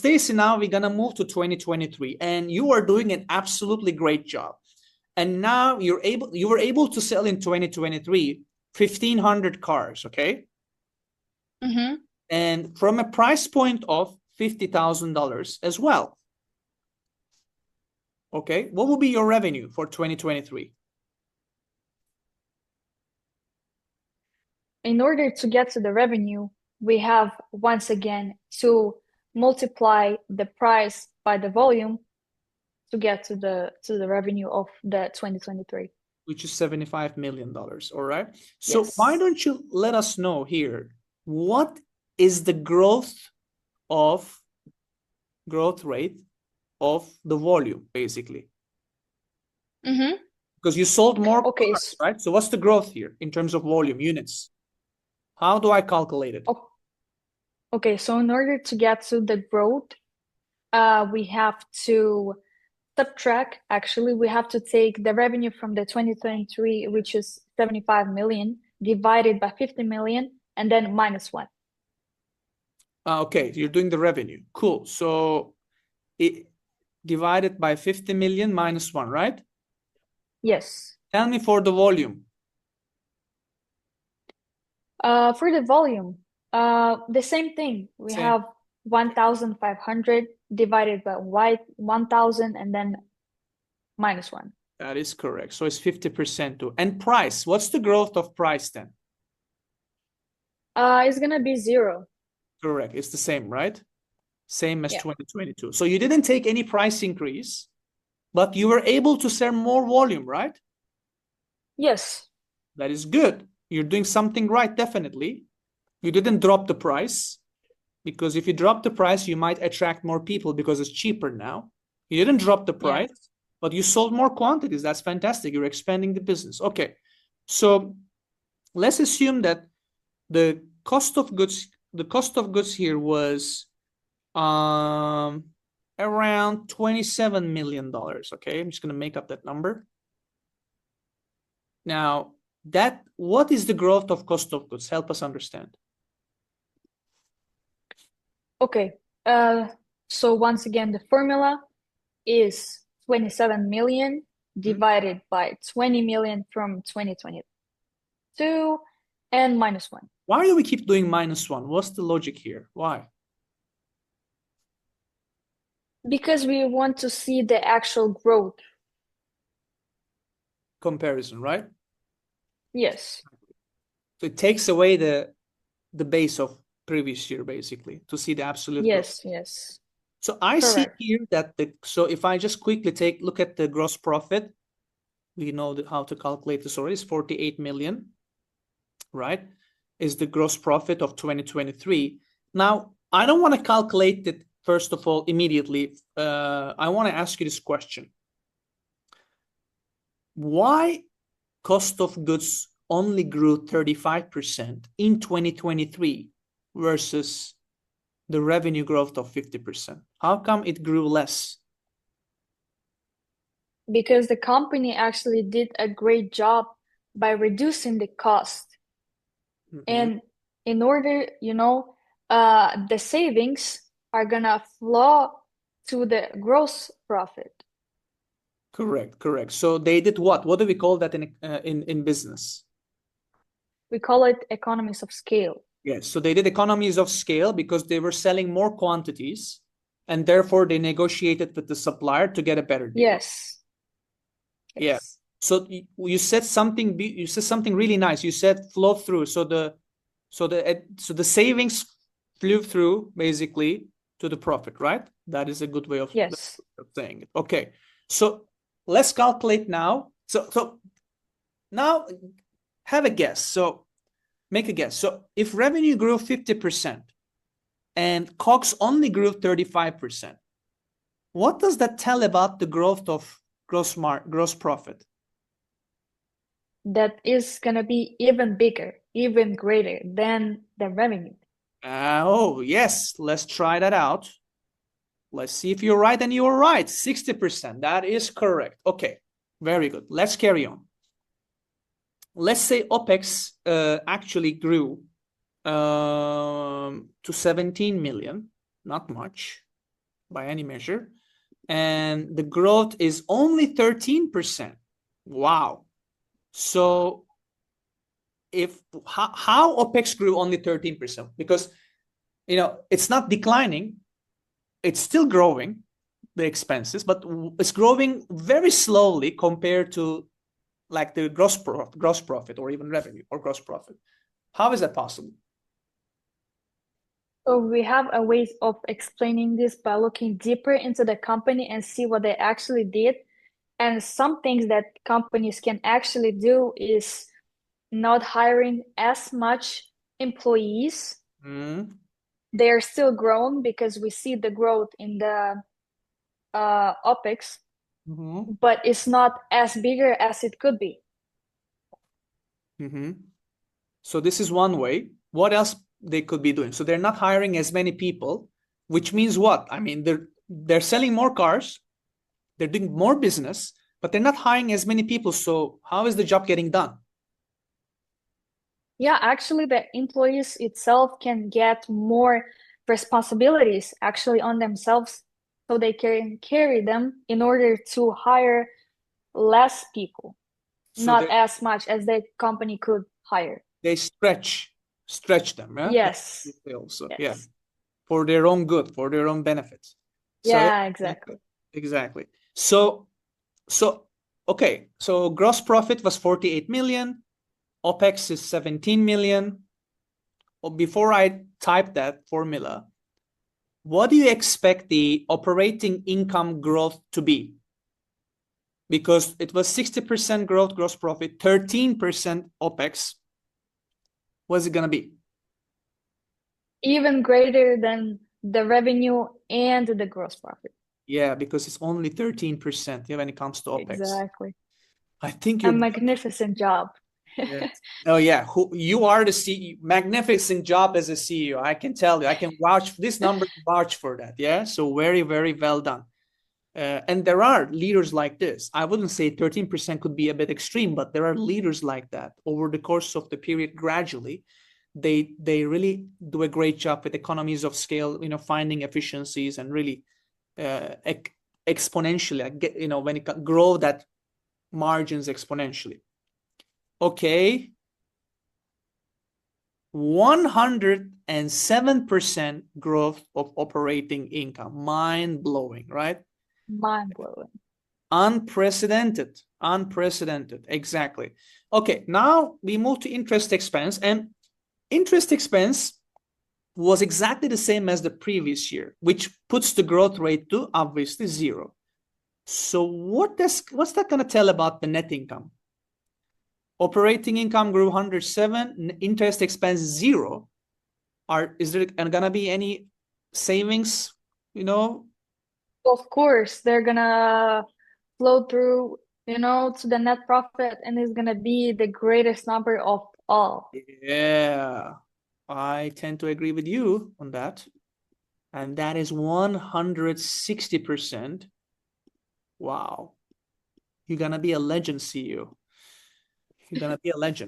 Stacey, now we're gonna move to 2023, and you are doing an absolutely great job. And now you were able to sell in 2023 1,500 cars, okay? Mm-hmm. And from a price point of $50,000 as well. Okay, what will be your revenue for 2023? In order to get to the revenue, we have once again to multiply the price by the volume to get to the revenue of the 2023. Which is $75 million, all right? So Yes. why don't you let us know here, what is the growth rate of the volume, basically? Mm-hmm. Because you sold more Okay. cars, right? So what's the growth here in terms of volume, units? How do I calculate it? Okay, so in order to get to the growth, we have to subtract, actually, we have to take the revenue from the 2023, which is 75 million, divided by 50 million, and then minus 1. Okay, you're doing the revenue. Cool. So it divided by 50 million minus 1, right? Yes. Tell me for the volume. For the volume, the same thing. We Same. have 1,500 divided by 1,000 and then minus 1. That is correct. So it's 50% too. And price, what's the growth of price then? It's gonna be 0. Correct. It's the same, right? Same as Yeah. 2022. So you didn't take any price increase, but you were able to sell more volume, right? Yes. That is good. You're doing something right, definitely. You didn't drop the price, because if you drop the price, you might attract more people because it's cheaper now. You didn't drop the price, Yeah. but you sold more quantities. That's fantastic. You're expanding the business. Okay. So let's assume that the cost of goods here was around $27 million. Okay, I'm just going to make up that number. Now, what is the growth of cost of goods? Help us understand. Okay. So once again, the formula is 27 million divided by 20 million from 2022 and minus 1. Why do we keep doing minus 1? What's the logic here? Why? Because we want to see the actual growth. Comparison, right? Yes. So it takes away the base of previous year, basically, to see the absolute growth. Yes. So I see Correct. here that so if I just quickly look at the gross profit, we know how to calculate this already. It's 48 million, right? Is the gross profit of 2023. Now, I don't want to calculate it, first of all, immediately. I want to ask you this question. Why cost of goods only grew 35% in 2023 versus the revenue growth of 50%? How come it grew less? Because the company actually did a great job by reducing the cost. And in order, the savings are gonna flow to the gross profit. Correct. So they did what? What do we call that in business? We call it economies of scale. Yes, so they did economies of scale because they were selling more quantities, and therefore they negotiated with the supplier to get a better deal. Yes. Yeah. So you said something really nice. You said flow through. So the savings flew through basically to the profit, right? That is a good way of saying it. Okay. So let's calculate now. So now have a guess. So make a guess. So if revenue grew 50% and COGS only grew 35%, what does that tell about the growth of gross profit? That is gonna be even bigger, even greater than the revenue. Oh, yes. Let's try that out. Let's see if you're right, and you're right. 60%. That is correct. Okay. Very good. Let's carry on. Let's say OPEX actually grew to 17 million. Not much. by any measure. And the growth is only 13%. Wow. So how OPEX grew only 13%? Because, you know, it's not declining. It's still growing, the expenses, but it's growing very slowly compared to like the gross profit or even revenue or gross profit. How is that possible? So we have a way of explaining this by looking deeper into the company and see what they actually did. And some things that companies can actually do is not hiring as much employees. They are still growing because we see the growth in the OPEX, but it's not as bigger as it could be. So this is one way. What else they could be doing? So they're not hiring as many people, which means what? I mean, they're selling more cars, they're doing more business, but they're not hiring as many people. So how is the job getting done? Yeah, actually, the employees itself can get more responsibilities actually on themselves, so they can carry them in order to hire less people, so not as much as the company could hire. They stretch them, right? Yes. Also, yes. Yeah, for their own good, for their own benefits. Yeah, exactly. Exactly. So okay, so gross profit was 48 million, OPEX is 17 million. Before I type that formula, what do you expect the operating income growth to be? Because it was 60% growth, gross profit, 13% OPEX. What's it going to be? Even greater than the revenue and the gross profit. Yeah, because it's only 13% when it comes to OPEX. Exactly. I think you're a magnificent job. Yes. Oh yeah, you are the CEO. Magnificent job as a CEO. I can tell you. I can vouch this number, vouch for that. Yeah. So very, very well done. And there are leaders like this. I wouldn't say 13% could be a bit extreme, but there are leaders like that over the course of the period. Gradually, they really do a great job with economies of scale. You know, finding efficiencies and really exponentially. You know, when it grow that margins exponentially. Okay. 107% growth of operating income. Mind-blowing, right? Mind-blowing. Unprecedented. Exactly. Okay, now we move to interest expense, and interest expense was exactly the same as the previous year, which puts the growth rate to obviously 0. So what's that going to tell about the net income? Operating income grew 107, interest expense 0. Is there gonna be any savings, you know? Of course, they're gonna flow through, you know, to the net profit, and it's gonna be the greatest number of all. Yeah, I tend to agree with you on that. And that is 160%. Wow. You're gonna be a legend, CEO. You're gonna be a legend.